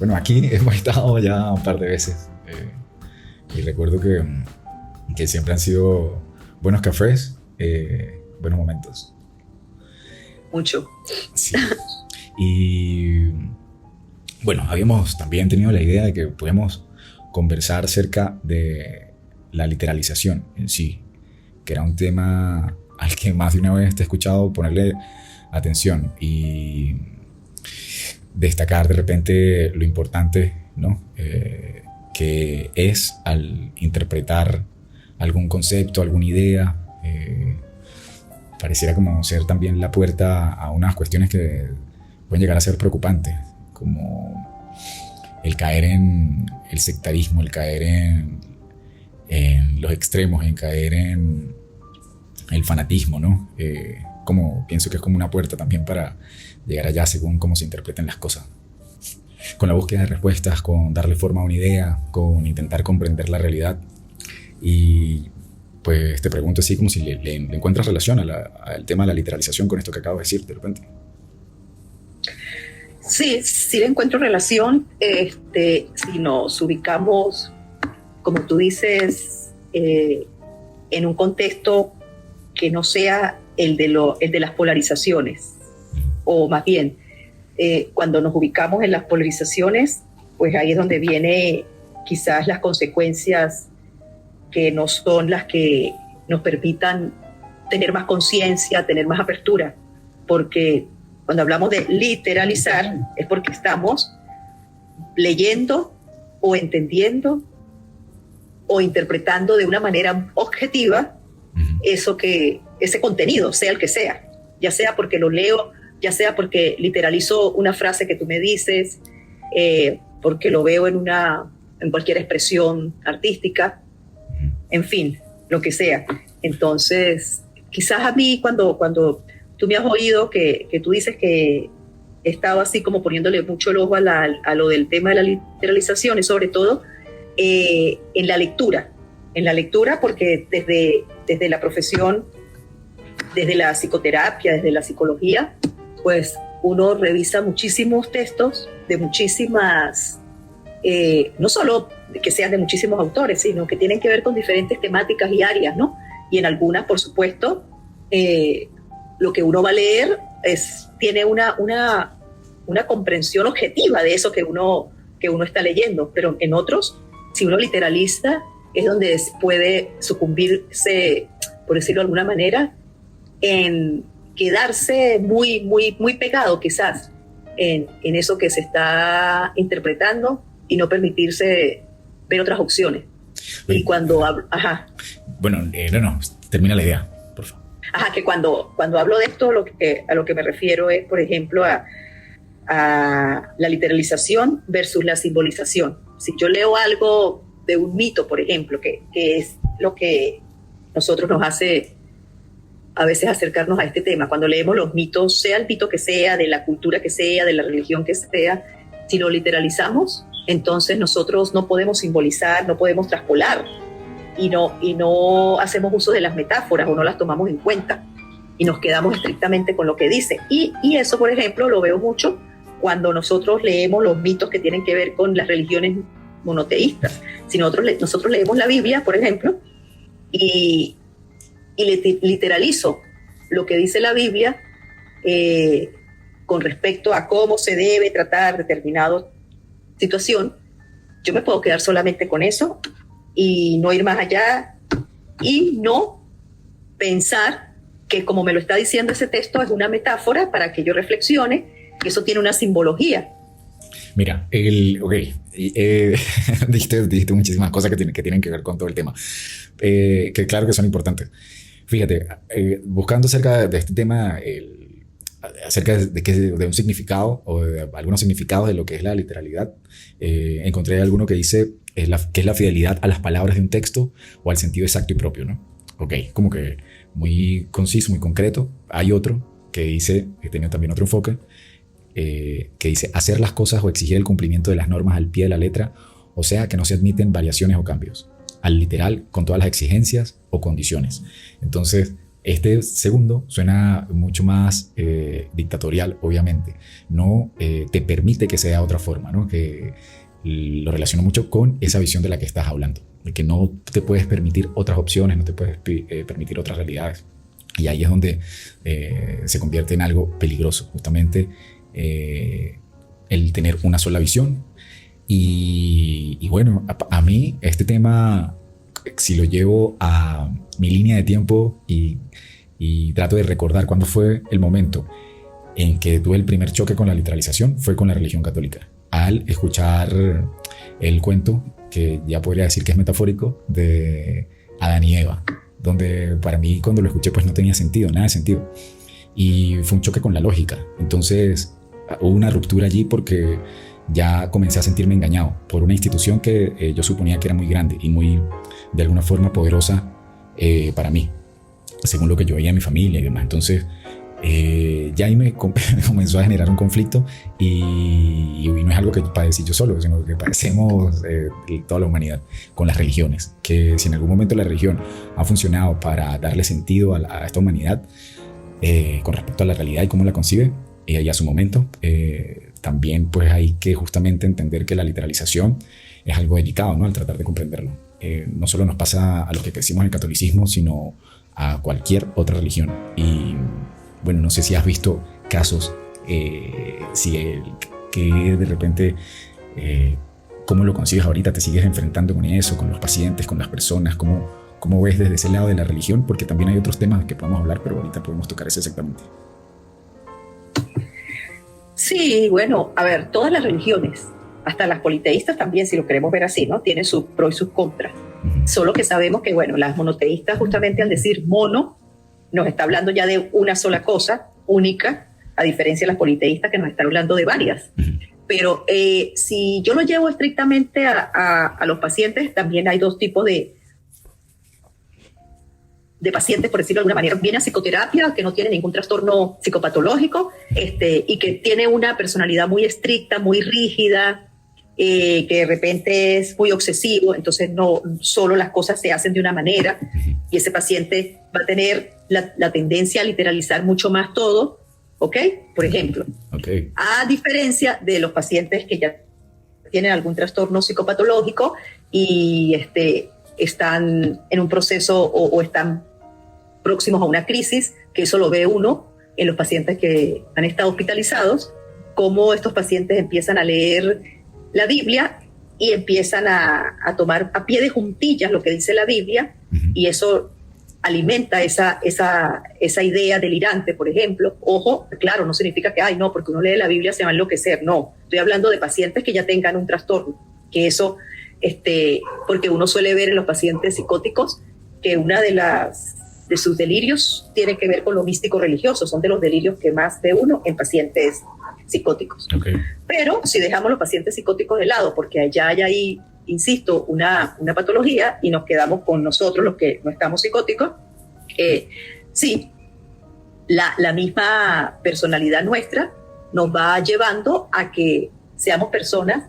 Bueno, aquí hemos estado ya un par de veces y recuerdo que siempre han sido buenos cafés, buenos momentos. Mucho. Sí. Y bueno, habíamos también tenido la idea de que podíamos conversar acerca de la literalización en sí, que era un tema al que más de una vez te he escuchado ponerle atención y destacar de repente lo importante, ¿no? Que es al interpretar algún concepto, alguna idea. Pareciera como ser también la puerta a unas cuestiones que pueden llegar a ser preocupantes, como el caer en el sectarismo, el caer en los extremos, en caer en el fanatismo, ¿no? Como pienso que es como una puerta también para llegar allá según cómo se interpreten las cosas. Con la búsqueda de respuestas, con darle forma a una idea, con intentar comprender la realidad. Y pues te pregunto así como si le encuentras relación al tema de la literalización con esto que acabo de decir de repente. Sí, sí le encuentro relación. Si nos ubicamos, como tú dices, en un contexto que no sea el de las polarizaciones, o más bien, cuando nos ubicamos en las polarizaciones, pues ahí es donde viene quizás las consecuencias que no son las que nos permitan tener más conciencia, tener más apertura, porque cuando hablamos de literalizar es porque estamos leyendo o entendiendo o interpretando de una manera objetiva ese contenido, sea el que sea, ya sea porque lo leo, ya sea porque literalizo una frase que tú me dices, porque lo veo en cualquier expresión artística, en fin, lo que sea. Entonces, quizás a mí cuando tú me has oído que tú dices que he estado así como poniéndole mucho el ojo a lo del tema de la literalización y sobre todo en la lectura, porque desde la profesión, desde la psicoterapia, desde la psicología, pues uno revisa muchísimos textos de muchísimas, no solo que sean de muchísimos autores, sino que tienen que ver con diferentes temáticas y áreas, ¿no? Y en algunas, por supuesto, lo que uno va a leer tiene una comprensión objetiva de eso que uno está leyendo, pero en otros, si uno literaliza, es donde puede sucumbirse, por decirlo de alguna manera, en quedarse muy, muy, muy pegado quizás en eso que se está interpretando y no permitirse ver otras opciones. Y cuando hablo, Bueno, no, termina la idea, por favor. Que cuando hablo de esto, a lo que me refiero es, por ejemplo, a la literalización versus la simbolización. Si yo leo algo de un mito, por ejemplo, que es lo que nosotros nos hace a veces acercarnos a este tema, cuando leemos los mitos, sea el mito que sea, de la cultura que sea, de la religión que sea, si lo literalizamos, entonces nosotros no podemos simbolizar, no podemos traspolar y no hacemos uso de las metáforas o no las tomamos en cuenta y nos quedamos estrictamente con lo que dice. Y eso, por ejemplo, lo veo mucho cuando nosotros leemos los mitos que tienen que ver con las religiones monoteístas. Si nosotros leemos la Biblia, por ejemplo, y literalizo lo que dice la Biblia con respecto a cómo se debe tratar determinada situación, yo me puedo quedar solamente con eso y no ir más allá y no pensar que como me lo está diciendo ese texto es una metáfora para que yo reflexione, que eso tiene una simbología. Mira, dijiste muchísimas cosas que tienen que ver con todo el tema, que claro que son importantes. Fíjate, buscando acerca de este tema, acerca de un significado o de algunos significados de lo que es la literalidad, encontré alguno que dice que es la fidelidad a las palabras de un texto o al sentido exacto y propio, ¿no? Ok, como que muy conciso, muy concreto. Hay otro que dice, que tiene también otro enfoque, que dice hacer las cosas o exigir el cumplimiento de las normas al pie de la letra, o sea que no se admiten variaciones o cambios, al literal con todas las exigencias o condiciones. Entonces, Este segundo suena mucho más dictatorial, obviamente. No te permite que sea de otra forma, ¿no? Que lo relaciono mucho con esa visión de la que estás hablando, de que no te puedes permitir otras opciones, no te puedes permitir otras realidades. Y ahí es donde se convierte en algo peligroso, justamente el tener una sola visión. Y bueno, a mí este tema, si lo llevo a mi línea de tiempo y trato de recordar cuándo fue el momento en que tuve el primer choque con la literalización, fue con la religión católica. Al escuchar el cuento, que ya podría decir que es metafórico, de Adán y Eva, donde para mí cuando lo escuché pues no tenía sentido, nada de sentido. Y fue un choque con la lógica. Entonces hubo una ruptura allí porque ya comencé a sentirme engañado por una institución que yo suponía que era muy grande y muy, de alguna forma, poderosa para mí, según lo que yo veía en mi familia y demás. Entonces ya ahí me comenzó a generar un conflicto y no es algo que padecí yo solo, sino que padecemos toda la humanidad con las religiones, que si en algún momento la religión ha funcionado para darle sentido a esta humanidad con respecto a la realidad y cómo la concibe y a su momento, también pues hay que justamente entender que la literalización es algo delicado, ¿no? Al tratar de comprenderlo. No solo nos pasa a los que crecimos en el catolicismo, sino a cualquier otra religión. Y bueno, no sé si has visto casos, que de repente, ¿cómo lo consigues ahorita? ¿Te sigues enfrentando con eso, con los pacientes, con las personas? ¿Cómo ves desde ese lado de la religión? Porque también hay otros temas que podemos hablar, pero ahorita podemos tocar ese exactamente. Sí, bueno, a ver, todas las religiones, hasta las politeístas también, si lo queremos ver así, ¿no? Tienen sus pros y sus contras. Solo que sabemos que, bueno, las monoteístas, justamente al decir mono, nos está hablando ya de una sola cosa, única, a diferencia de las politeístas que nos están hablando de varias. Pero si yo lo llevo estrictamente a los pacientes, también hay dos tipos de pacientes, por decirlo de alguna manera. Viene a psicoterapia, que no tiene ningún trastorno psicopatológico, y que tiene una personalidad muy estricta, muy rígida, que de repente es muy obsesivo, entonces no solo las cosas se hacen de una manera, y ese paciente va a tener la tendencia a literalizar mucho más todo, ¿ok? Por ejemplo, a diferencia de los pacientes que ya tienen algún trastorno psicopatológico y están en un proceso o están próximos a una crisis, que eso lo ve uno en los pacientes que han estado hospitalizados, cómo estos pacientes empiezan a leer la Biblia y empiezan a tomar a pie de juntillas lo que dice la Biblia, y eso alimenta esa idea delirante, por ejemplo. Ojo, claro, no significa que, no, porque uno lee la Biblia se va a enloquecer, no. Estoy hablando de pacientes que ya tengan un trastorno, que eso, porque uno suele ver en los pacientes psicóticos que una de sus delirios tiene que ver con lo místico religioso, son de los delirios que más ve uno en pacientes psicóticos. Pero si dejamos los pacientes psicóticos de lado, porque allá hay ahí, insisto, una patología, y nos quedamos con nosotros los que no estamos psicóticos, sí, la misma personalidad nuestra nos va llevando a que seamos personas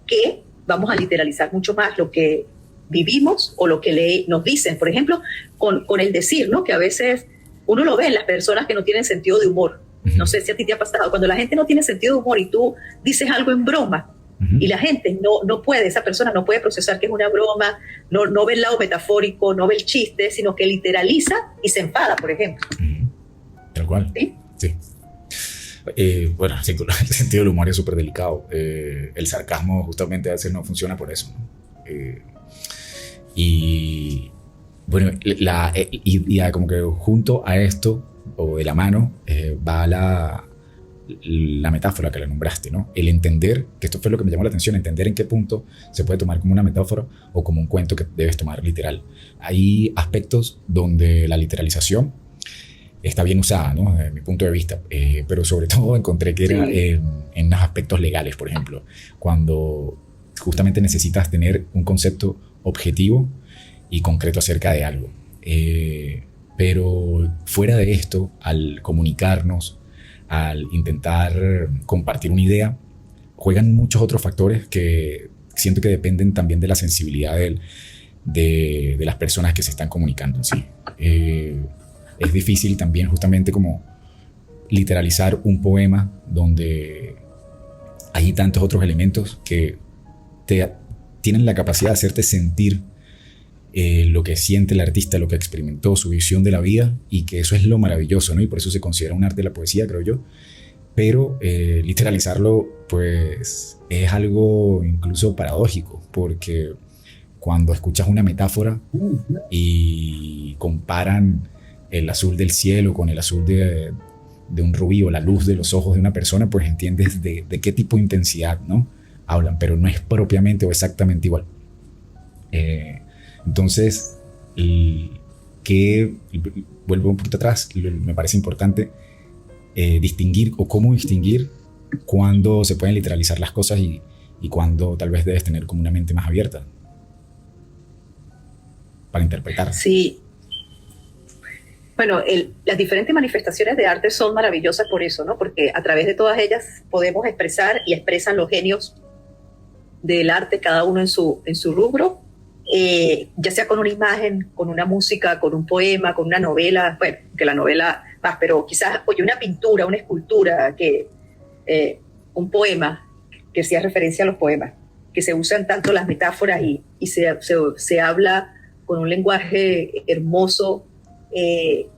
que vamos a literalizar mucho más lo que vivimos o lo que nos dicen. Por ejemplo, con el decir, ¿no? Que a veces uno lo ve en las personas que no tienen sentido de humor. No sé si a ti te ha pasado, cuando la gente no tiene sentido de humor y tú dices algo en broma, y la gente no puede, esa persona no puede procesar que es una broma, no ve el lado metafórico, no ve el chiste, sino que literaliza y se enfada, por ejemplo. Tal cual. ¿Sí? Sí. Bueno, el sentido del humor es súper delicado. El sarcasmo justamente a veces no funciona por eso, ¿no? Y bueno, como que junto a esto, o de la mano, va la metáfora que la nombraste, ¿no? El entender, que esto fue lo que me llamó la atención, entender en qué punto se puede tomar como una metáfora o como un cuento que debes tomar literal. Hay aspectos donde la literalización está bien usada, ¿no? Desde mi punto de vista, pero sobre todo encontré que era en los aspectos legales, por ejemplo, cuando justamente necesitas tener un concepto objetivo y concreto acerca de algo. Pero fuera de esto, al comunicarnos, al intentar compartir una idea, juegan muchos otros factores que siento que dependen también de la sensibilidad de las personas que se están comunicando en sí. es difícil también justamente como literalizar un poema donde hay tantos otros elementos que tienen la capacidad de hacerte sentir lo que siente el artista, lo que experimentó, su visión de la vida, y que eso es lo maravilloso, ¿no? Y por eso se considera un arte de la poesía, creo yo. Pero literalizarlo, pues, es algo incluso paradójico, porque cuando escuchas una metáfora y comparan el azul del cielo con el azul de un rubí o la luz de los ojos de una persona, pues entiendes de qué tipo de intensidad, ¿no? Hablan, pero no es propiamente o exactamente igual. Entonces, vuelvo un poquito atrás, me parece importante distinguir o cómo distinguir cuándo se pueden literalizar las cosas y cuándo tal vez debes tener como una mente más abierta para interpretar. Sí. Bueno, las diferentes manifestaciones de arte son maravillosas por eso, ¿no? Porque a través de todas ellas podemos expresar y expresan los genios del arte, cada uno en su rubro, ya sea con una imagen, con una música, con un poema, con una novela, bueno, que la novela más, pero quizás, oye, una pintura, una escultura, un poema, que hacía referencia a los poemas, que se usan tanto las metáforas y se habla con un lenguaje hermoso,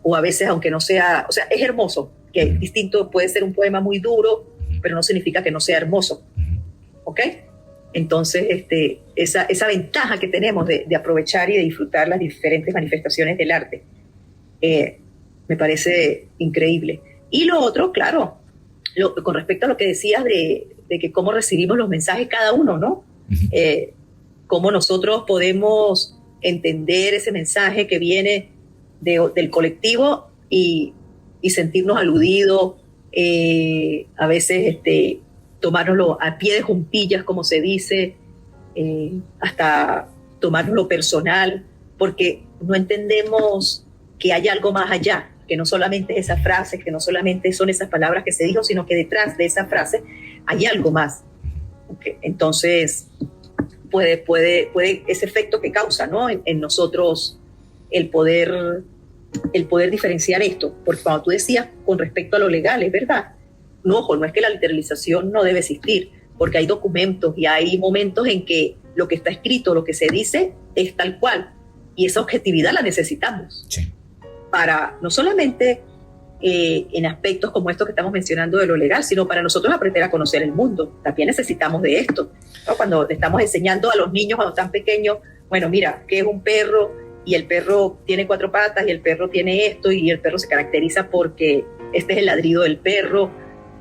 o a veces, aunque no sea, o sea, es hermoso, que es distinto, puede ser un poema muy duro, pero no significa que no sea hermoso, ¿ok? Entonces, esa ventaja que tenemos de aprovechar y de disfrutar las diferentes manifestaciones del arte, me parece increíble. Y lo otro, claro, con respecto a lo que decías de que cómo recibimos los mensajes cada uno, ¿no? Cómo nosotros podemos entender ese mensaje que viene del colectivo y sentirnos aludidos, a veces tomárnoslo a pie de juntillas, como se dice, hasta tomárnoslo personal, porque no entendemos que hay algo más allá, que no solamente es esa frase, que no solamente son esas palabras que se dijo, sino que detrás de esa frase hay algo más. Okay. Entonces, puede ese efecto que causa, ¿no? en nosotros el poder diferenciar esto, porque cuando tú decías con respecto a lo legal, es verdad. No, ojo, no es que la literalización no debe existir, porque hay documentos y hay momentos en que lo que está escrito, lo que se dice, es tal cual. Y esa objetividad la necesitamos. Sí. Para no solamente en aspectos como estos que estamos mencionando de lo legal, sino para nosotros aprender a conocer el mundo. También necesitamos de esto, ¿no? Cuando estamos enseñando a los niños cuando están pequeños, bueno, mira, ¿qué es un perro? Y el perro tiene 4 patas y el perro tiene esto y el perro se caracteriza porque este es el ladrido del perro.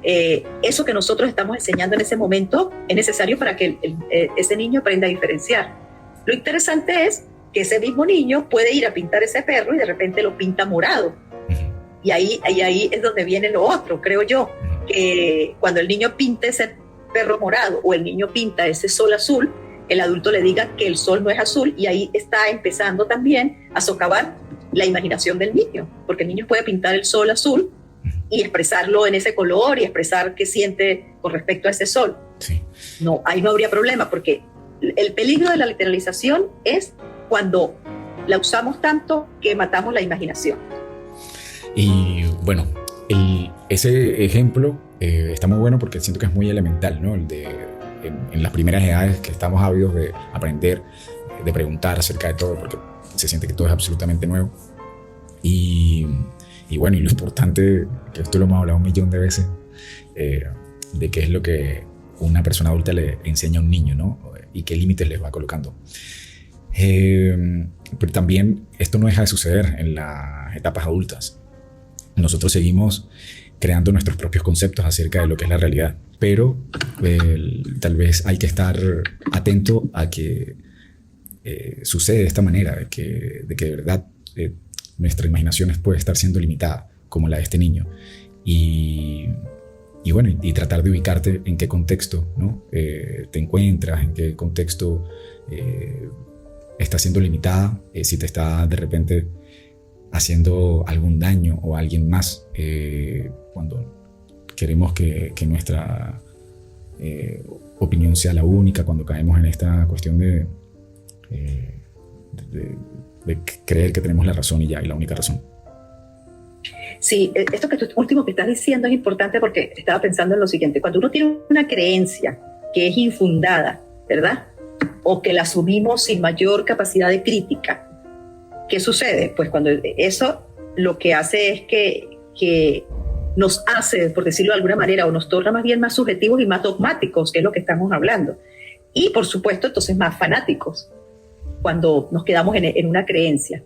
Eso que nosotros estamos enseñando en ese momento es necesario para que ese niño aprenda a diferenciar. Lo interesante es que ese mismo niño puede ir a pintar ese perro y de repente lo pinta morado. Y ahí es donde viene lo otro, creo yo, que cuando el niño pinta ese perro morado o el niño pinta ese sol azul, el adulto le diga que el sol no es azul, y ahí está empezando también a socavar la imaginación del niño, porque el niño puede pintar el sol azul y expresarlo en ese color y expresar qué siente con respecto a ese sol. Sí. No, ahí no habría problema, porque el peligro de la literalización es cuando la usamos tanto que matamos la imaginación. Y bueno, ese ejemplo está muy bueno porque siento que es muy elemental, ¿no? El de en las primeras edades que estamos ávidos de aprender, de preguntar acerca de todo, porque se siente que todo es absolutamente nuevo. Y bueno, y lo importante, que esto lo hemos hablado un millón de veces, de qué es lo que una persona adulta le enseña a un niño, ¿no? Y qué límites les va colocando. Pero también esto no deja de suceder en las etapas adultas. Nosotros seguimos creando nuestros propios conceptos acerca de lo que es la realidad, pero tal vez hay que estar atento a que sucede de esta manera, de que de verdad nuestra imaginación puede estar siendo limitada, como la de este niño, y bueno, y tratar de ubicarte en qué contexto, ¿no? Te encuentras, en qué contexto está siendo limitada, si te está de repente haciendo algún daño o a alguien más, cuando queremos que nuestra opinión sea la única, cuando caemos en esta cuestión de creer que tenemos la razón y ya, y la única razón. Sí, esto último que estás diciendo es importante porque estaba pensando en lo siguiente. Cuando uno tiene una creencia que es infundada, ¿verdad? O que la asumimos sin mayor capacidad de crítica, ¿qué sucede? Pues cuando eso lo que hace es que nos hace, por decirlo de alguna manera, o nos torna más bien más subjetivos y más dogmáticos, que es lo que estamos hablando. Y por supuesto, entonces más fanáticos, cuando nos quedamos en una creencia.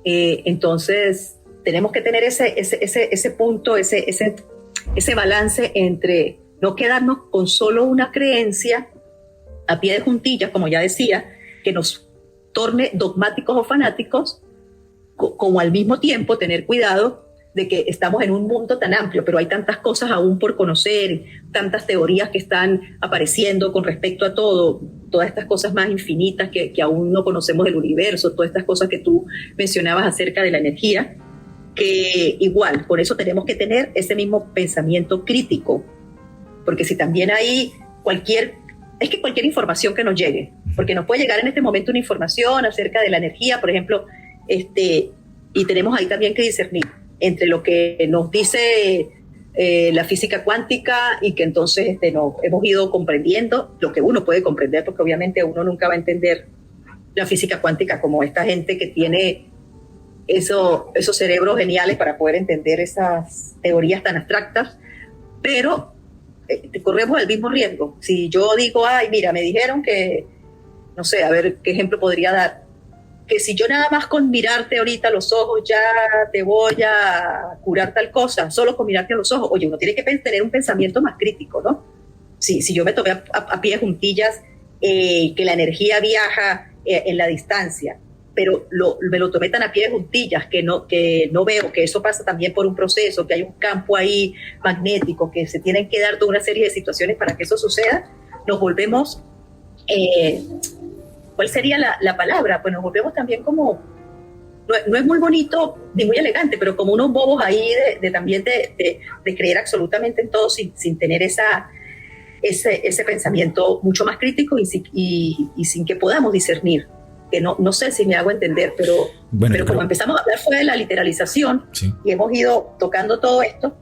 Entonces, tenemos que tener ese punto, ese balance entre no quedarnos con solo una creencia a pie de juntillas, como ya decía, que nos torne dogmáticos o fanáticos, como al mismo tiempo tener cuidado de que estamos en un mundo tan amplio, pero hay tantas cosas aún por conocer, tantas teorías que están apareciendo con respecto a todo, todas estas cosas más infinitas que aún no conocemos del universo, todas estas cosas que tú mencionabas acerca de la energía, que igual, por eso tenemos que tener ese mismo pensamiento crítico, porque si también hay cualquier información que nos llegue, porque nos puede llegar en este momento una información acerca de la energía, por ejemplo, y tenemos ahí también que discernir entre lo que nos dice la física cuántica y que entonces no, hemos ido comprendiendo lo que uno puede comprender, porque obviamente uno nunca va a entender la física cuántica como esta gente que tiene esos cerebros geniales para poder entender esas teorías tan abstractas, pero corremos el mismo riesgo. Si yo digo, ay, mira, me dijeron que, no sé, a ver qué ejemplo podría dar, que si yo nada más con mirarte ahorita a los ojos ya te voy a curar tal cosa, solo con mirarte a los ojos, oye, uno tiene que tener un pensamiento más crítico, ¿no? Si yo me tomé a pie juntillas que la energía viaja en la distancia, pero me lo tomé tan a pie juntillas que no veo que eso pasa también por un proceso, que hay un campo ahí magnético, que se tienen que dar toda una serie de situaciones para que eso suceda, nos volvemos... ¿Cuál sería la palabra? Pues nos volvemos también como, no es muy bonito ni muy elegante, pero como unos bobos ahí también de creer absolutamente en todo sin tener ese pensamiento mucho más crítico y sin que podamos discernir. Que no sé si me hago entender, pero como empezamos a hablar fue de la literalización, sí, y hemos ido tocando todo esto,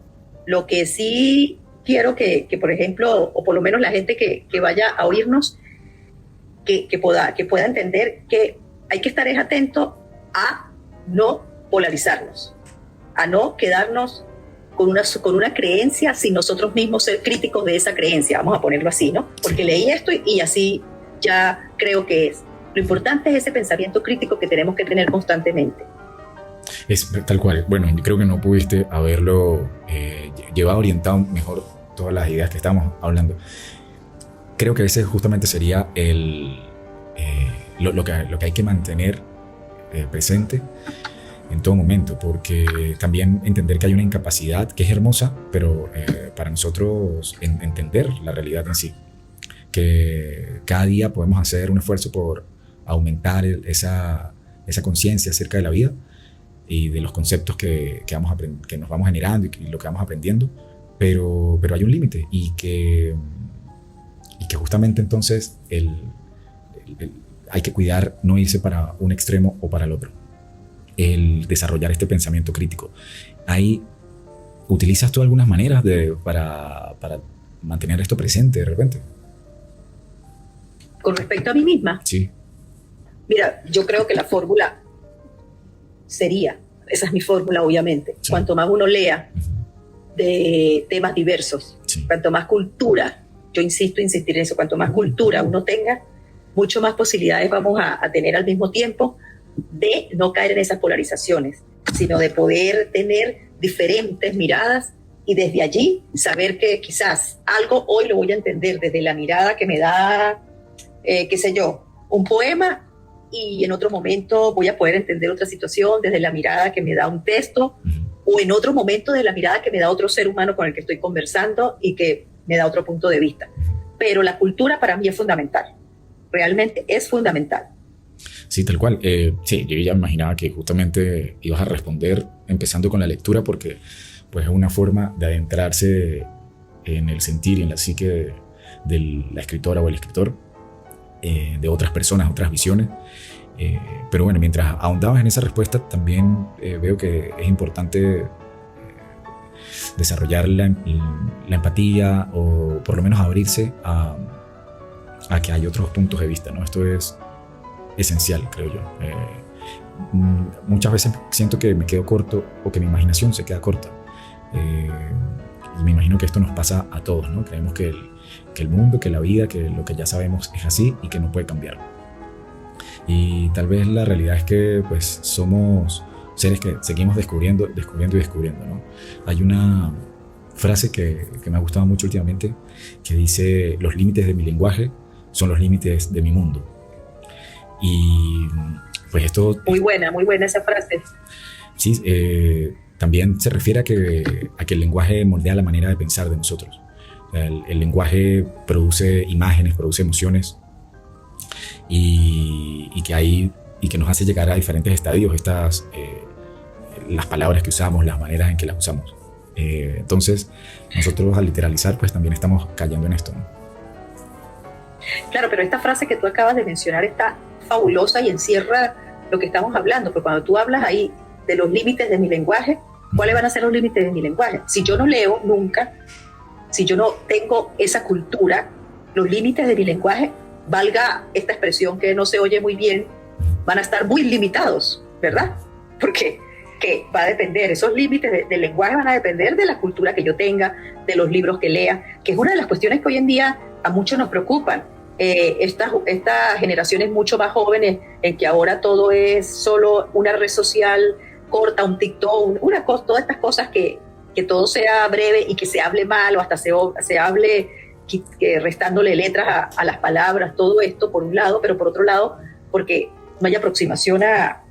lo que sí quiero que por ejemplo, o por lo menos la gente que vaya a oírnos, que pueda entender que hay que estar atento a no polarizarnos, a no quedarnos con una creencia sin nosotros mismos ser críticos de esa creencia, vamos a ponerlo así, ¿no? Porque leí esto y así ya creo que es. Lo importante es ese pensamiento crítico que tenemos que tener constantemente. Es tal cual. Bueno, yo creo que no pudiste haberlo llevado orientado mejor todas las ideas que estamos hablando. Creo que ese justamente sería lo que hay que mantener presente en todo momento, porque también entender que hay una incapacidad que es hermosa, pero para nosotros entender la realidad en sí, que cada día podemos hacer un esfuerzo por aumentar esa conciencia acerca de la vida y de los conceptos que nos vamos generando y lo que vamos aprendiendo, pero hay un límite y que justamente entonces hay que cuidar no irse para un extremo o para el otro, el desarrollar este pensamiento crítico. Ahí, ¿utilizas tú algunas maneras para mantener esto presente de repente? Con respecto a mí misma. Sí. Mira, yo creo que la fórmula sería, esa es mi fórmula obviamente, sí, cuanto más uno lea de temas diversos, sí, cuanto más cultura, yo insistir en eso, cuanto más cultura uno tenga, mucho más posibilidades vamos a tener al mismo tiempo de no caer en esas polarizaciones, sino de poder tener diferentes miradas y desde allí saber que quizás algo hoy lo voy a entender desde la mirada que me da, qué sé yo, un poema, y en otro momento voy a poder entender otra situación desde la mirada que me da un texto, o en otro momento desde la mirada que me da otro ser humano con el que estoy conversando y que me da otro punto de vista. Pero la cultura para mí es fundamental, realmente es fundamental. Sí, tal cual. Sí, yo ya imaginaba que justamente ibas a responder empezando con la lectura, porque pues es una forma de adentrarse en el sentir y en la psique de la escritora o el escritor, de otras personas, otras visiones. Pero bueno, mientras ahondabas en esa respuesta, también veo que es importante desarrollar la empatía o por lo menos abrirse a que hay otros puntos de vista, ¿no? Esto es esencial, creo yo. Muchas veces siento que me quedo corto o que mi imaginación se queda corta. Y me imagino que esto nos pasa a todos, ¿no? Creemos que el mundo, que la vida, que lo que ya sabemos es así y que no puede cambiar. Y tal vez la realidad es que pues, somos seres que seguimos descubriendo, ¿no? Hay una frase que me ha gustado mucho últimamente que dice: los límites de mi lenguaje son los límites de mi mundo. Y pues esto... Muy buena esa frase. Sí, también se refiere a que el lenguaje moldea la manera de pensar de nosotros. O sea, el lenguaje produce imágenes, produce emociones y que nos hace llegar a diferentes estadios las palabras que usamos, las maneras en que las usamos. Entonces, nosotros al literalizar, pues también estamos cayendo en esto, ¿no? Claro, pero esta frase que tú acabas de mencionar está fabulosa y encierra lo que estamos hablando, porque cuando tú hablas ahí de los límites de mi lenguaje, ¿cuáles van a ser los límites de mi lenguaje? Si yo no leo nunca, si yo no tengo esa cultura, los límites de mi lenguaje, valga esta expresión que no se oye muy bien, van a estar muy limitados, ¿verdad? Porque que va a depender, esos límites del lenguaje van a depender de la cultura que yo tenga, de los libros que lea, que es una de las cuestiones que hoy en día a muchos nos preocupan. Estas generaciones mucho más jóvenes, en que ahora todo es solo una red social corta, un TikTok, todas estas cosas que todo sea breve y que se hable mal o hasta se hable restándole letras a las palabras, todo esto por un lado, pero por otro lado, porque no hay aproximación a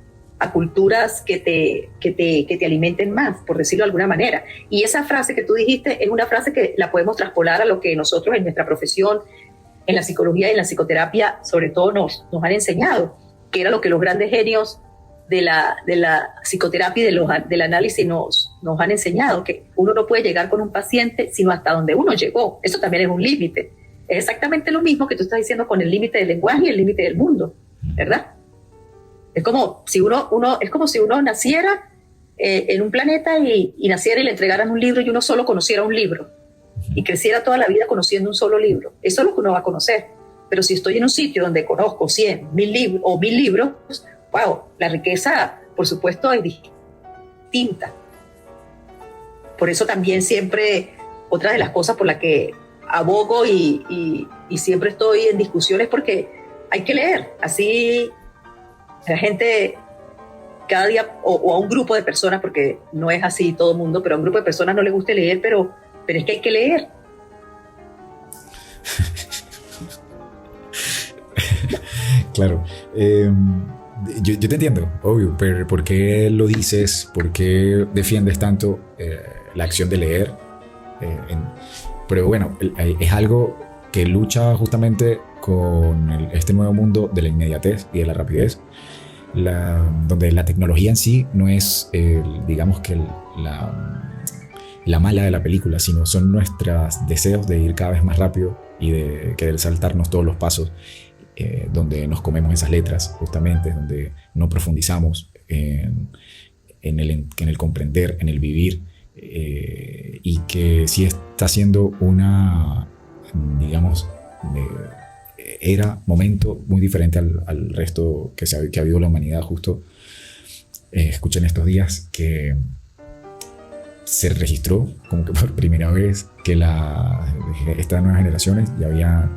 culturas que te alimenten más, por decirlo de alguna manera. Y esa frase que tú dijiste es una frase que la podemos traspolar a lo que nosotros en nuestra profesión, en la psicología y en la psicoterapia, sobre todo nos han enseñado, que era lo que los grandes genios de la psicoterapia y del análisis nos han enseñado, que uno no puede llegar con un paciente sino hasta donde uno llegó. Eso también es un límite. Es exactamente lo mismo que tú estás diciendo con el límite del lenguaje y el límite del mundo, ¿verdad? Es como si uno naciera en un planeta y naciera y le entregaran un libro y uno solo conociera un libro y creciera toda la vida conociendo un solo libro. Eso es lo que uno va a conocer. Pero si estoy en un sitio donde conozco 100, 1000 libros o 1000 libros, wow, la riqueza, por supuesto, es distinta. Por eso también siempre, otra de las cosas por las que abogo y siempre estoy en discusiones, porque hay que leer. Así la gente cada día, o a un grupo de personas, porque no es así todo el mundo, pero a un grupo de personas no le gusta leer, pero es que hay que leer. Claro. Yo te entiendo, obvio, pero ¿por qué lo dices? ¿Por qué defiendes tanto la acción de leer? Pero bueno, es algo que lucha justamente con este nuevo mundo de la inmediatez y de la rapidez, donde la tecnología en sí no es, digamos que la mala de la película, sino son nuestros deseos de ir cada vez más rápido y de querer saltarnos todos los pasos, donde nos comemos esas letras, justamente, donde no profundizamos en el comprender, en el vivir, y que sí está siendo una, digamos, momento muy diferente al resto que ha habido la humanidad. Justo escuché en estos días que se registró como que por primera vez que estas nuevas generaciones ya había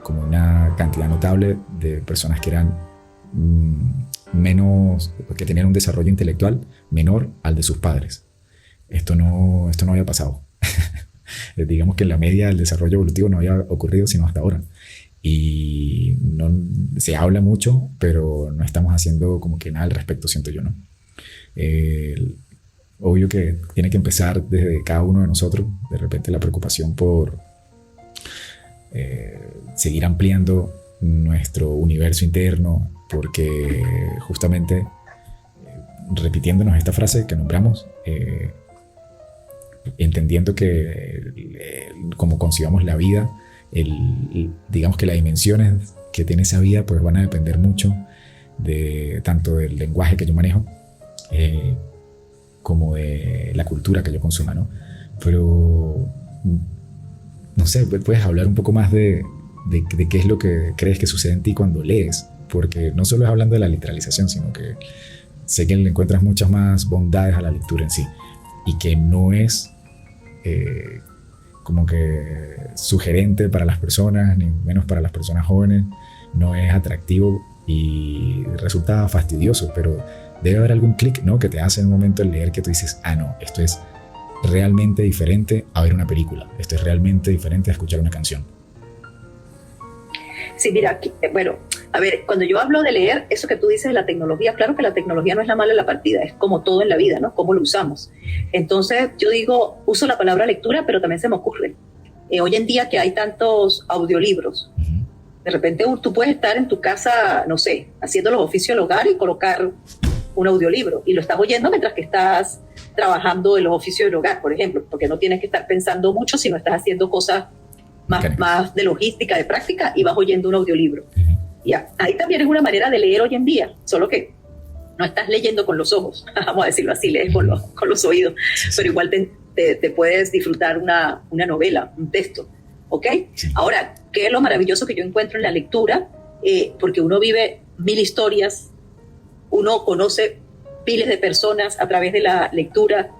como una cantidad notable de personas que eran que tenían un desarrollo intelectual menor al de sus padres. Esto no había pasado. Digamos que en la media del desarrollo evolutivo no había ocurrido sino hasta ahora. Y se habla mucho, pero no estamos haciendo como que nada al respecto, siento yo, ¿no? Obvio que tiene que empezar desde cada uno de nosotros, de repente la preocupación por seguir ampliando nuestro universo interno, porque justamente repitiéndonos esta frase que nombramos, entendiendo que como concibamos la vida, digamos que las dimensiones que tiene esa vida pues van a depender mucho tanto del lenguaje que yo manejo como de la cultura que yo consuma, ¿no? pero no sé, puedes hablar un poco más de qué es lo que crees que sucede en ti cuando lees, porque no solo es hablando de la literalización, sino que sé que le encuentras muchas más bondades a la lectura en sí, y que no es como que sugerente para las personas, ni menos para las personas jóvenes, no es atractivo y resulta fastidioso, pero debe haber algún clic, ¿no?, que te hace en un momento el leer que tú dices, ah, no, esto es realmente diferente a ver una película, esto es realmente diferente a escuchar una canción. Sí, mira, bueno, a ver, cuando yo hablo de leer, eso que tú dices de la tecnología, claro que la tecnología no es la mala en la partida, es como todo en la vida, ¿no? Cómo lo usamos. Entonces, yo digo, uso la palabra lectura, pero también se me ocurre, hoy en día que hay tantos audiolibros, de repente tú puedes estar en tu casa, no sé, haciendo los oficios del hogar y colocar un audiolibro, y lo estás oyendo mientras que estás trabajando en los oficios del hogar, por ejemplo, porque no tienes que estar pensando mucho, sino estás haciendo cosas más de logística, de práctica, y vas oyendo un audiolibro. Ya, ahí también es una manera de leer hoy en día, solo que no estás leyendo con los ojos, vamos a decirlo así, lees con los oídos, pero igual te puedes disfrutar una novela, un texto, ¿ok? Ahora, ¿qué es lo maravilloso que yo encuentro en la lectura? Porque uno vive 1000 historias, uno conoce miles de personas a través de la lectura,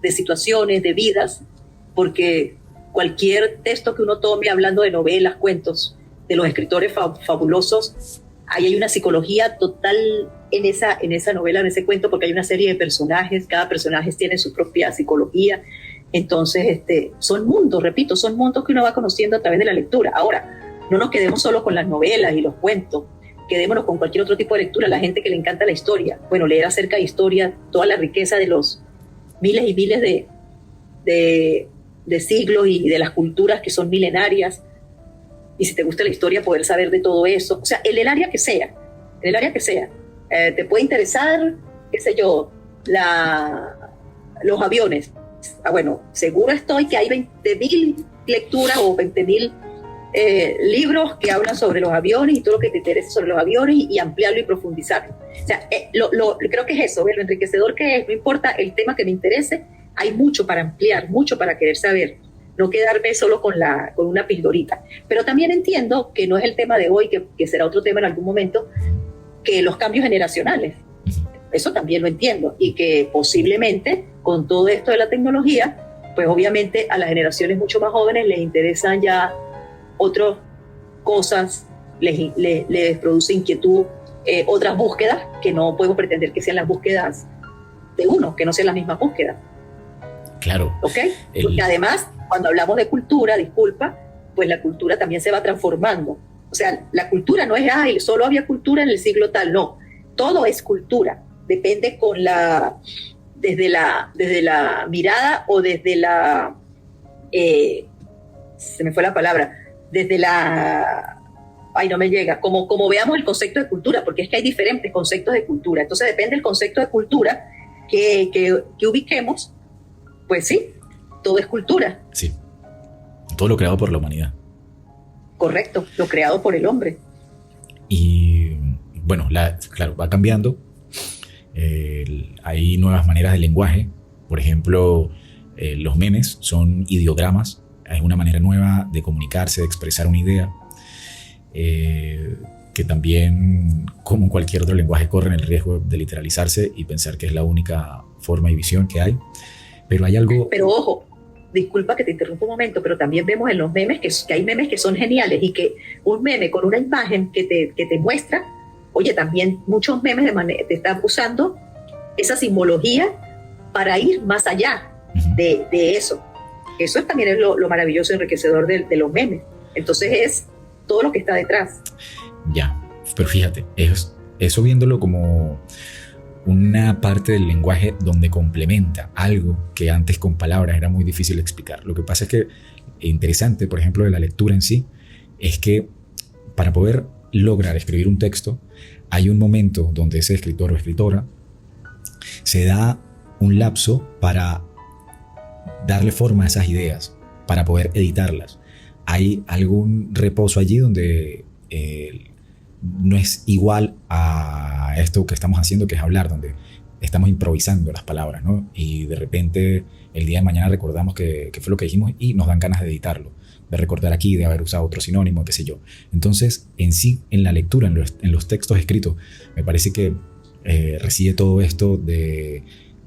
de situaciones, de vidas, porque cualquier texto que uno tome, hablando de novelas, cuentos, de los escritores fabulosos, ahí hay una psicología total en esa novela, en ese cuento, porque hay una serie de personajes, cada personaje tiene su propia psicología. Entonces, son mundos, repito, son mundos que uno va conociendo a través de la lectura. Ahora, no nos quedemos solo con las novelas y los cuentos, quedémonos con cualquier otro tipo de lectura. La gente que le encanta la historia, bueno, leer acerca de historia, toda la riqueza de los miles y miles de siglos y de las culturas que son milenarias. Y si te gusta la historia, poder saber de todo eso. O sea, en el área que sea, te puede interesar, qué sé yo, los aviones. Bueno, seguro estoy que hay 20.000 lecturas o 20.000 libros que hablan sobre los aviones y todo lo que te interese sobre los aviones, y ampliarlo y profundizarlo. O sea, creo que es eso, lo enriquecedor que es, no importa el tema que me interese, hay mucho para ampliar, mucho para querer saber, no quedarme solo con una pildorita. Pero también entiendo que no es el tema de hoy, que será otro tema en algún momento, que los cambios generacionales, eso también lo entiendo, y que posiblemente con todo esto de la tecnología, pues obviamente a las generaciones mucho más jóvenes les interesan ya otras cosas, les produce inquietud, otras búsquedas que no podemos pretender que sean las búsquedas de uno, que no sean las mismas búsquedas. Claro. ¿Ok? Porque además, cuando hablamos de cultura, pues la cultura también se va transformando. O sea, la cultura no es, solo había cultura en el siglo tal, no. Todo es cultura. Depende desde la mirada o desde se me fue la palabra, desde no me llega, como veamos el concepto de cultura, porque es que hay diferentes conceptos de cultura. Entonces depende del concepto de cultura que ubiquemos, pues sí, todo es cultura. Sí, todo lo creado por la humanidad. Correcto, lo creado por el hombre. Y bueno, claro, va cambiando. Hay nuevas maneras de lenguaje. Por ejemplo, los memes son ideogramas. Es una manera nueva de comunicarse, de expresar una idea, que también, como cualquier otro lenguaje, corren el riesgo de literalizarse y pensar que es la única forma y visión que hay. Pero hay algo... Pero ojo, disculpa que te interrumpa un momento, pero también vemos en los memes que hay memes que son geniales, y que un meme con una imagen que te muestra, oye, también muchos memes te están usando esa simbología para ir más allá de eso. Eso también es lo maravilloso y enriquecedor de los memes. Entonces es todo lo que está detrás. Ya, pero fíjate, eso viéndolo como una parte del lenguaje donde complementa algo que antes con palabras era muy difícil explicar. Lo que pasa es que, interesante, por ejemplo, de la lectura en sí, es que para poder lograr escribir un texto, hay un momento donde ese escritor o escritora se da un lapso para darle forma a esas ideas, para poder editarlas. Hay algún reposo allí donde no es igual a esto que estamos haciendo, que es hablar, donde estamos improvisando las palabras, ¿no? Y de repente el día de mañana recordamos que fue lo que dijimos y nos dan ganas de editarlo, de recordar aquí, de haber usado otro sinónimo, qué sé yo. Entonces, en sí, en la lectura, en los textos escritos, me parece que reside todo esto de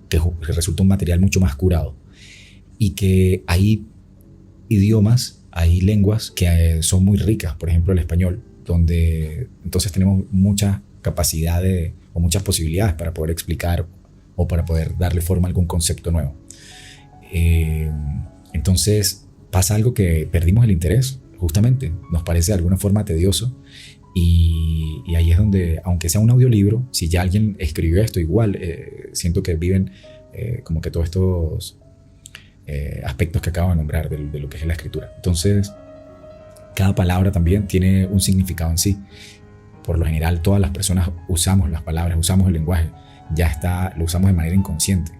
que resulta un material mucho más curado y que hay idiomas, hay lenguas que son muy ricas, por ejemplo el español, donde entonces tenemos mucha capacidad o muchas posibilidades para poder explicar o para poder darle forma a algún concepto nuevo. Entonces pasa algo que perdimos el interés, justamente, nos parece de alguna forma tedioso y ahí es donde, aunque sea un audiolibro, si ya alguien escribió esto, igual siento que viven como que todos estos aspectos que acabo de nombrar de lo que es la escritura. Entonces, cada palabra también tiene un significado en sí. Por lo general, todas las personas usamos las palabras, usamos el lenguaje, lo usamos de manera inconsciente.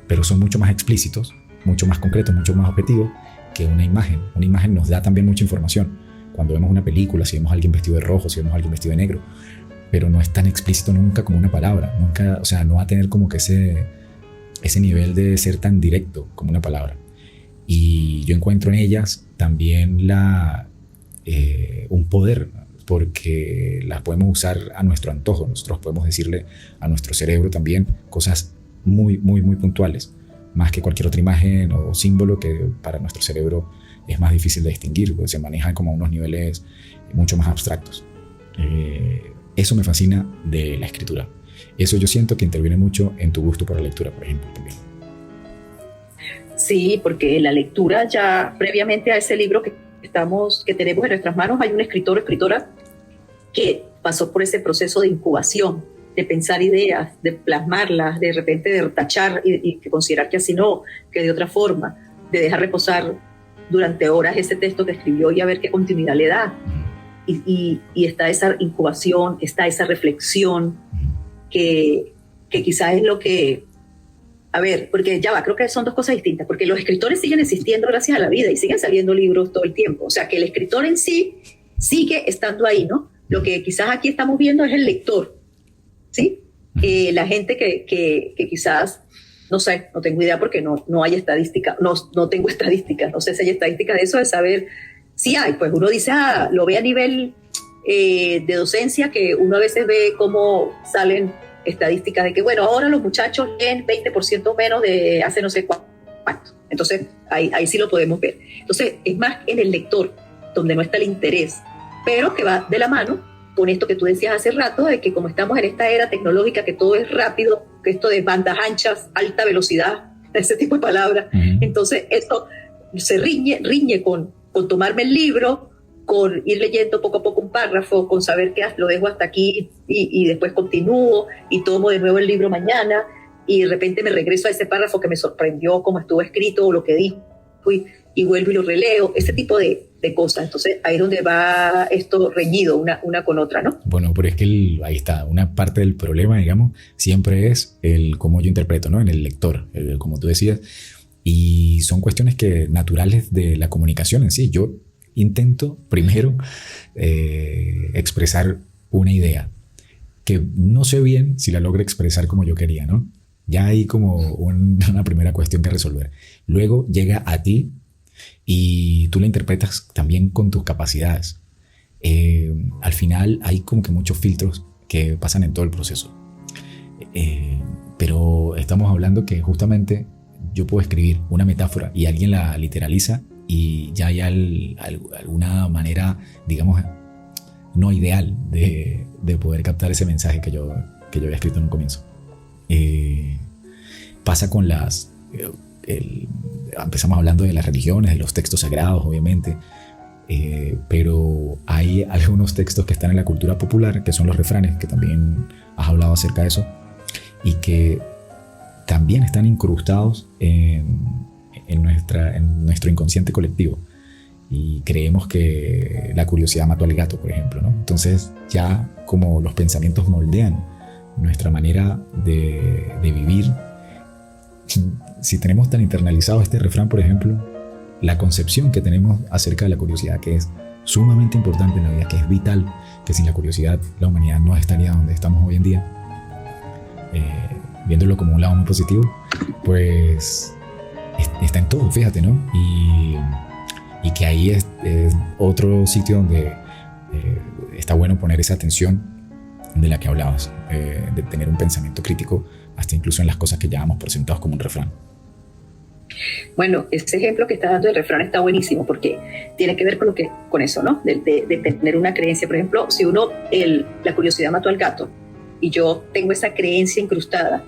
Pero son mucho más explícitos, mucho más concretos, mucho más objetivos que una imagen. Una imagen nos da también mucha información. Cuando vemos una película, si vemos a alguien vestido de rojo, si vemos a alguien vestido de negro, pero no es tan explícito nunca como una palabra. Nunca, o sea, no va a tener como que ese nivel de ser tan directo como una palabra. Y yo encuentro en ellas también un poder, porque las podemos usar a nuestro antojo. Nosotros podemos decirle a nuestro cerebro también cosas muy, muy, muy puntuales, más que cualquier otra imagen o símbolo que para nuestro cerebro es más difícil de distinguir, porque se manejan como a unos niveles mucho más abstractos. Eso me fascina de la escritura. Eso yo siento que interviene mucho en tu gusto por la lectura, por ejemplo, también. Sí, porque la lectura ya previamente a ese libro que tenemos en nuestras manos, hay un escritor o escritora que pasó por ese proceso de incubación, de pensar ideas, de plasmarlas, de repente de retachar y considerar que así no, que de otra forma, de dejar reposar durante horas ese texto que escribió y a ver qué continuidad le da. Y está esa incubación, está esa reflexión que quizás es lo que... A ver, porque ya va, creo que son dos cosas distintas, porque los escritores siguen existiendo gracias a la vida y siguen saliendo libros todo el tiempo. O sea, que el escritor en sí sigue estando ahí, ¿no? Lo que quizás aquí estamos viendo es el lector, ¿sí? La gente que quizás, no sé, no tengo idea porque no hay estadística, no tengo estadísticas, no sé si hay estadísticas de eso, de saber si hay. Pues uno dice, lo ve a nivel de docencia, que uno a veces ve cómo salen estadísticas de que, bueno, ahora los muchachos leen 20% menos de hace no sé cuánto. Entonces, ahí sí lo podemos ver. Entonces, es más en el lector, donde no está el interés, pero que va de la mano con esto que tú decías hace rato, de que como estamos en esta era tecnológica, que todo es rápido, que esto de bandas anchas, alta velocidad, ese tipo de palabras, entonces esto se riñe con tomarme el libro, con ir leyendo poco a poco un párrafo, con saber que lo dejo hasta aquí y después continúo y tomo de nuevo el libro mañana y de repente me regreso a ese párrafo que me sorprendió cómo estuvo escrito o lo que dijo y vuelvo y lo releo, ese tipo de cosas. Entonces ahí es donde va esto reñido una con otra, ¿no? Bueno, pero es que ahí está, una parte del problema, digamos, siempre es el cómo yo interpreto, ¿no? En el lector, como tú decías, y son cuestiones naturales de la comunicación en sí. Yo intento primero expresar una idea que no sé bien si la logro expresar como yo quería, ¿no? Ya hay como una primera cuestión que resolver. Luego llega a ti y tú la interpretas también con tus capacidades. Al final hay como que muchos filtros que pasan en todo el proceso. Pero estamos hablando que justamente yo puedo escribir una metáfora y alguien la literaliza y ya hay alguna manera, digamos, no ideal de poder captar ese mensaje que yo había escrito en un comienzo. Pasa con empezamos hablando de las religiones, de los textos sagrados, obviamente, pero hay algunos textos que están en la cultura popular, que son los refranes, que también has hablado acerca de eso, y que también están incrustados en nuestro inconsciente colectivo. Y creemos que la curiosidad mató al gato, por ejemplo, ¿no? Entonces ya como los pensamientos moldean nuestra manera de vivir. Si tenemos tan internalizado este refrán, por ejemplo, la concepción que tenemos acerca de la curiosidad, que es sumamente importante en la vida, que es vital, que sin la curiosidad la humanidad no estaría donde estamos hoy en día, viéndolo como un lado muy positivo, pues está en todo, fíjate, ¿no? Y que ahí es otro sitio donde está bueno poner esa atención de la que hablabas, de tener un pensamiento crítico hasta incluso en las cosas que llamamos por sentados como un refrán. Bueno, ese ejemplo que estás dando del refrán está buenísimo porque tiene que ver con eso, ¿no? De tener una creencia. Por ejemplo, si la curiosidad mató al gato y yo tengo esa creencia incrustada,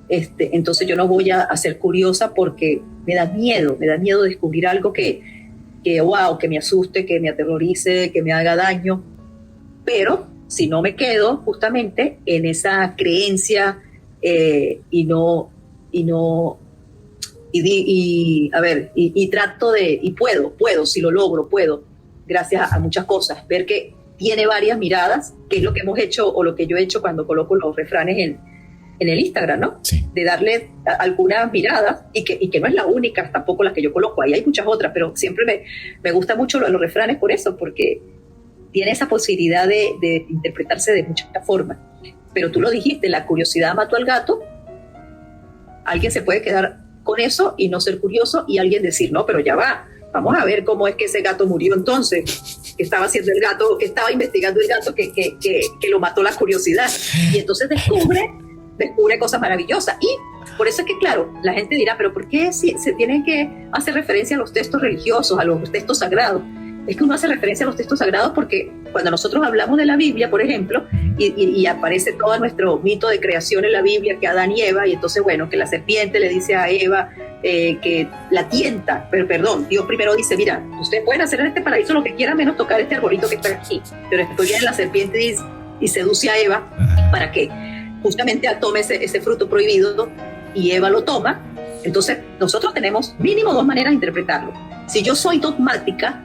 entonces yo no voy a ser curiosa porque me da miedo descubrir algo que me asuste, que me aterrorice, que me haga daño. Pero si no me quedo justamente en esa creencia y trato y puedo, si lo logro, puedo, gracias a muchas cosas, ver que tiene varias miradas, que es lo que hemos hecho o lo que yo he hecho cuando coloco los refranes en el Instagram, ¿no? Sí. De darle algunas miradas y que no es la única, tampoco la que yo coloco, ahí hay muchas otras, pero siempre me gusta mucho los refranes por eso, porque tiene esa posibilidad de interpretarse de muchas formas. Pero tú lo dijiste, la curiosidad mató al gato. Alguien se puede quedar con eso y no ser curioso, y alguien decir, no, pero ya va, vamos a ver cómo es que ese gato murió entonces, que estaba haciendo el gato, que estaba investigando el gato, que lo mató la curiosidad, y entonces descubre cosas maravillosas. Y por eso es que, claro, la gente dirá, pero ¿por qué se tienen que hacer referencia a los textos religiosos, a los textos sagrados? Es que uno hace referencia a los textos sagrados porque cuando nosotros hablamos de la Biblia, por ejemplo, y aparece todo nuestro mito de creación en la Biblia, que Adán y Eva, y entonces, bueno, que la serpiente le dice a Eva que la tienta, pero perdón, Dios primero dice, mira, ustedes pueden hacer en este paraíso lo que quieran menos tocar este arbolito que está aquí, pero después viene la serpiente y seduce a Eva para que justamente tome ese fruto prohibido, y Eva lo toma. Entonces nosotros tenemos mínimo dos maneras de interpretarlo. Si yo soy dogmática,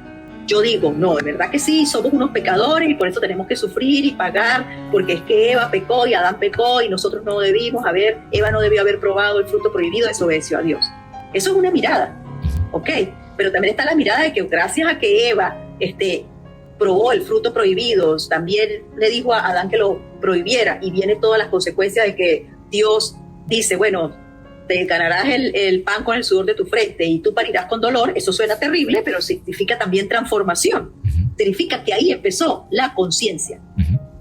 yo digo, no, de verdad que sí, somos unos pecadores y por eso tenemos que sufrir y pagar, porque es que Eva pecó y Adán pecó y nosotros no debimos Eva no debió haber probado el fruto prohibido, desobedeció a Dios. Eso es una mirada, ¿ok? Pero también está la mirada de que gracias a que Eva probó el fruto prohibido, también le dijo a Adán que lo prohibiera, y viene todas las consecuencias de que Dios dice, bueno, te ganarás el pan con el sudor de tu frente y tú parirás con dolor. Eso suena terrible, pero significa también transformación. Significa que ahí empezó la conciencia.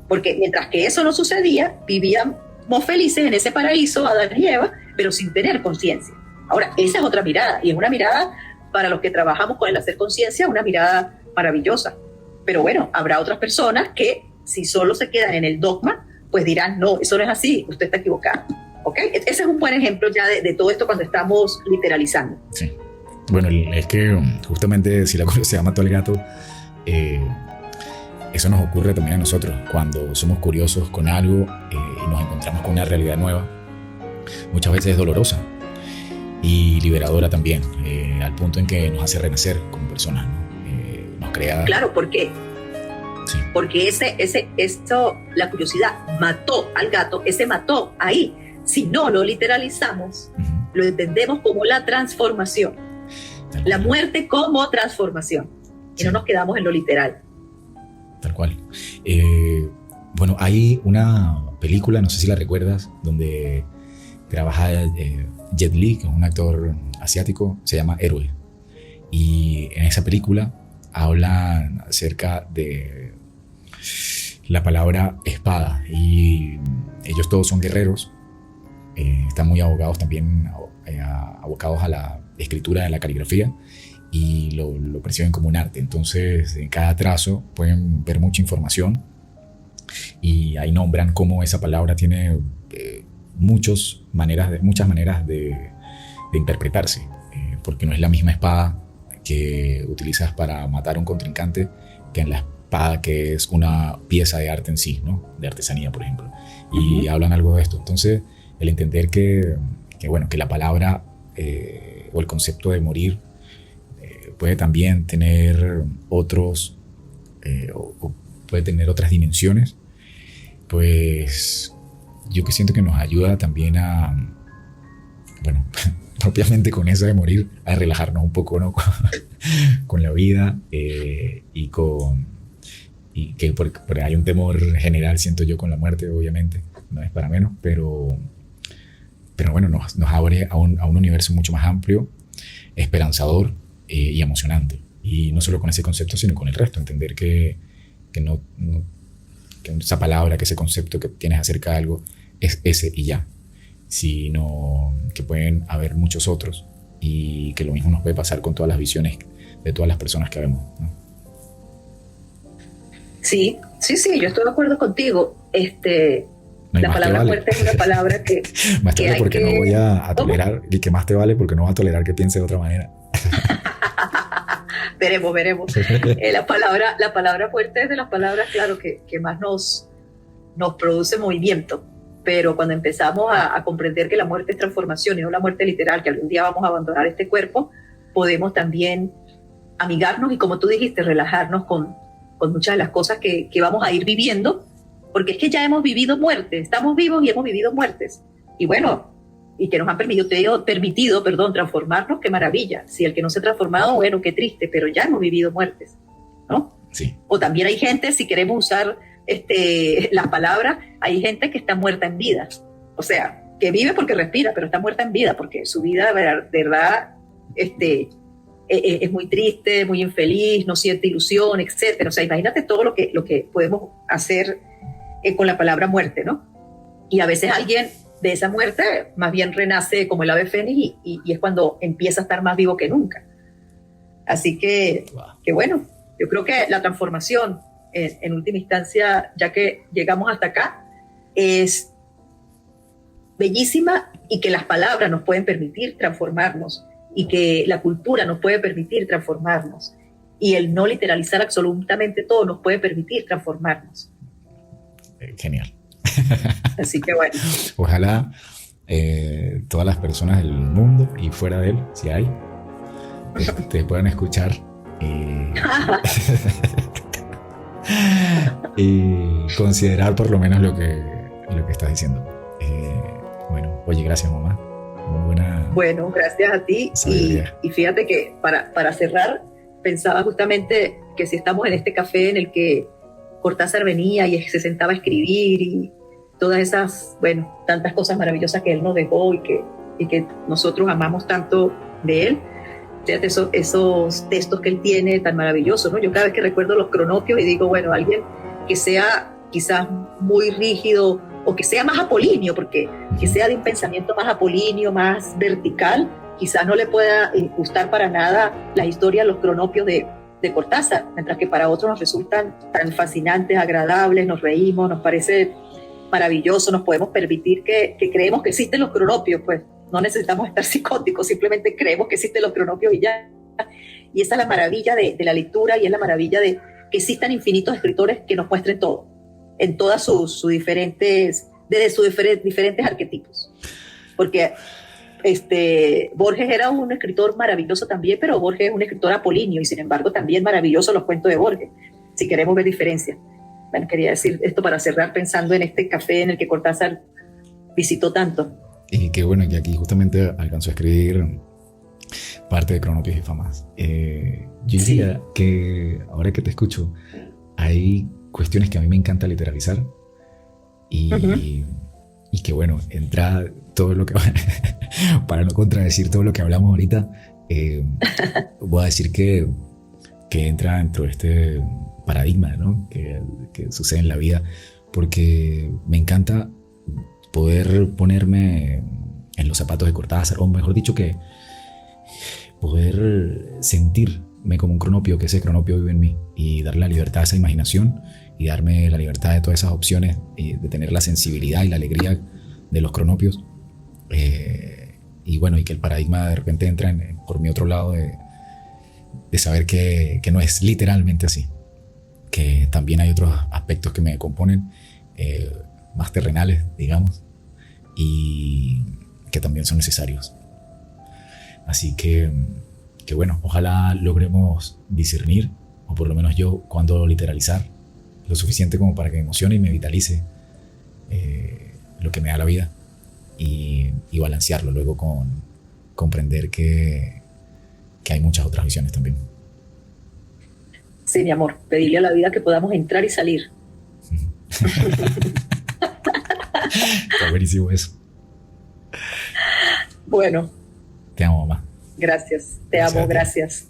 Porque mientras que eso no sucedía, vivíamos felices en ese paraíso, Adán y Eva, pero sin tener conciencia. Ahora, esa es otra mirada, y es una mirada para los que trabajamos con el hacer conciencia, una mirada maravillosa. Pero bueno, habrá otras personas que, si solo se quedan en el dogma, pues dirán, no, eso no es así, usted está equivocado. ¿Okay? Ese es un buen ejemplo ya de todo esto cuando estamos literalizando. Sí. Bueno, es que justamente si la curiosidad mató al gato, eso nos ocurre también a nosotros. Cuando somos curiosos con algo y nos encontramos con una realidad nueva, muchas veces es dolorosa y liberadora también, al punto en que nos hace renacer como personas, ¿no? Nos crea... Claro, ¿por qué? Sí. Porque la curiosidad mató al gato, ese mató ahí. Si no lo literalizamos, lo entendemos como la transformación. La muerte como transformación. Y no nos quedamos en lo literal. Tal cual. Bueno, hay una película, no sé si la recuerdas, donde trabaja Jet Li, que es un actor asiático, se llama Héroe. Y en esa película hablan acerca de la palabra espada. Y ellos todos son guerreros. Están muy abocados también abocados a la escritura, a la caligrafía, y lo perciben como un arte. Entonces en cada trazo pueden ver mucha información, y ahí nombran cómo esa palabra tiene muchas maneras de interpretarse, porque no es la misma espada que utilizas para matar a un contrincante que en la espada que es una pieza de arte en sí, ¿no? De artesanía, por ejemplo. Y hablan algo de esto. Entonces el entender que la palabra o el concepto de morir puede también tener otros o puede tener otras dimensiones, pues yo que siento que nos ayuda también a, bueno, propiamente con eso de morir, a relajarnos un poco, ¿no? con la vida, y que porque hay un temor general, siento yo, con la muerte, obviamente, no es para menos, pero pero bueno, nos abre a un universo mucho más amplio, esperanzador y emocionante. Y no solo con ese concepto, sino con el resto. Entender que que esa palabra, que ese concepto que tienes acerca de algo es ese y ya, sino que pueden haber muchos otros y que lo mismo nos puede pasar con todas las visiones de todas las personas que vemos, ¿no? Sí, yo estoy de acuerdo contigo. No, La palabra vale. muerte es una palabra que... Más te que vale hay porque que... no voy a tolerar, y que más te vale porque no va a tolerar que piense de otra manera. Veremos. La palabra muerte es de las palabras, claro, que más nos produce movimiento. Pero cuando empezamos a comprender que la muerte es transformación y no la muerte literal, que algún día vamos a abandonar este cuerpo, podemos también amigarnos y, como tú dijiste, relajarnos con muchas de las cosas que vamos a ir viviendo, porque es que ya hemos vivido muertes, estamos vivos y hemos vivido muertes. Y bueno, y que nos han permitido, transformarnos, qué maravilla. Si el que no se ha transformado, bueno, qué triste, pero ya hemos vivido muertes, ¿no? Sí. O también hay gente, si queremos usar las palabras, hay gente que está muerta en vida. O sea, que vive porque respira, pero está muerta en vida, porque su vida, de verdad, es muy triste, muy infeliz, no siente ilusión, etcétera. O sea, imagínate todo lo que podemos hacer con la palabra muerte, ¿no? Y a veces alguien de esa muerte más bien renace como el ave fénix y es cuando empieza a estar más vivo que nunca. Así que bueno, yo creo que la transformación en última instancia, ya que llegamos hasta acá, es bellísima, y que las palabras nos pueden permitir transformarnos y que la cultura nos puede permitir transformarnos y el no literalizar absolutamente todo nos puede permitir transformarnos. Genial. Así que bueno. Ojalá todas las personas del mundo y fuera de él, si hay, te puedan escuchar y considerar por lo menos lo que estás diciendo. Bueno, oye, gracias, mamá. Muy buena. Bueno, gracias a ti. Y fíjate que para cerrar, pensaba justamente que si estamos en este café en el que Cortázar venía y se sentaba a escribir y todas esas, bueno, tantas cosas maravillosas que él nos dejó y que nosotros amamos tanto de él, fíjate esos textos que él tiene tan maravillosos, ¿no? Yo cada vez que recuerdo los cronopios y digo, bueno, alguien que sea quizás muy rígido o que sea más apolíneo, porque que sea de un pensamiento más apolíneo, más vertical, quizás no le pueda gustar para nada las historias, los cronopios de Cortázar, mientras que para otros nos resultan tan fascinantes, agradables, nos reímos, nos parece maravilloso, nos podemos permitir que creemos que existen los cronopios, pues no necesitamos estar psicóticos, simplemente creemos que existen los cronopios y ya. Y esa es la maravilla de la lectura, y es la maravilla de que existan infinitos escritores que nos muestren todo, en todas sus diferentes arquetipos. Porque Borges era un escritor maravilloso también, pero Borges es un escritor apolíneo y sin embargo también maravilloso los cuentos de Borges, si queremos ver diferencias. Bueno, quería decir esto para cerrar pensando en este café en el que Cortázar visitó tanto. Y que bueno, que aquí justamente alcanzó a escribir parte de Cronopios y Famas. Yo diría que ahora que te escucho, hay cuestiones que a mí me encanta literalizar y que bueno, entra todo lo que para no contradecir todo lo que hablamos ahorita, voy a decir que entra dentro de este paradigma, ¿no? que sucede en la vida, porque me encanta poder ponerme en los zapatos de Cortázar, o mejor dicho, que poder sentirme como un cronopio, que ese cronopio vive en mí, y darle la libertad a esa imaginación y darme la libertad de todas esas opciones, y de tener la sensibilidad y la alegría de los cronopios, y bueno, y que el paradigma de repente entra por mi otro lado de saber que no es literalmente así, que también hay otros aspectos que me componen, más terrenales, digamos, y que también son necesarios. Así que bueno, ojalá logremos discernir, o por lo menos yo, cuando literalizar lo suficiente como para que me emocione y me vitalice lo que me da la vida, y balancearlo luego con comprender que hay muchas otras visiones también. Sí, mi amor, pedirle a la vida que podamos entrar y salir. Está buenísimo eso. Bueno, Te amo, mamá. gracias. Te Gracias a amo, ti. gracias.